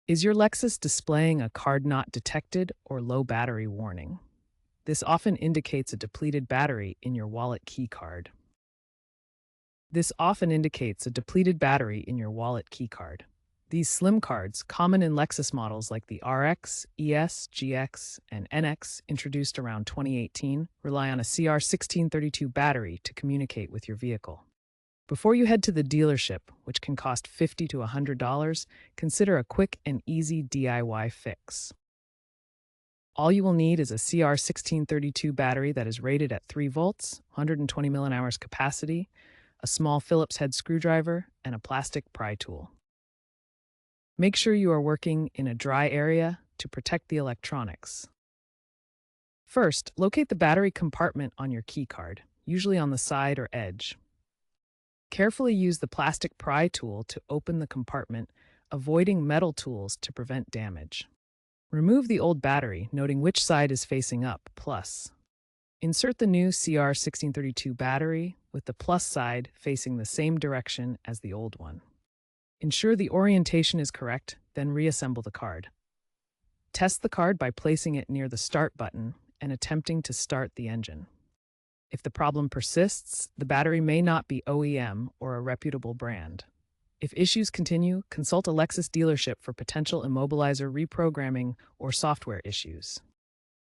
Is your Lexus displaying a card not detected or low battery warning? This often indicates a depleted battery in your wallet key card. This often indicates a depleted battery in your wallet key card. These slim cards, common in Lexus models like the RX, ES, GX, and NX introduced around 2018, rely on a CR1632 battery to communicate with your vehicle. Before you head to the dealership, which can cost $50 to $100, consider a quick and easy DIY fix. All you will need is a CR1632 battery that is rated at 3 volts, 120 milliamp-hours capacity, a small Phillips head screwdriver, and a plastic pry tool. Make sure you are working in a dry area to protect the electronics. First, locate the battery compartment on your key card, usually on the side or edge. Carefully use the plastic pry tool to open the compartment, avoiding metal tools to prevent damage. Remove the old battery, noting which side is facing up, plus. Insert the new CR1632 battery with the plus side facing the same direction as the old one. Ensure the orientation is correct, then reassemble the card. Test the card by placing it near the start button and attempting to start the engine. If the problem persists, the battery may not be OEM or a reputable brand. If issues continue, consult a Lexus dealership for potential immobilizer reprogramming or software issues.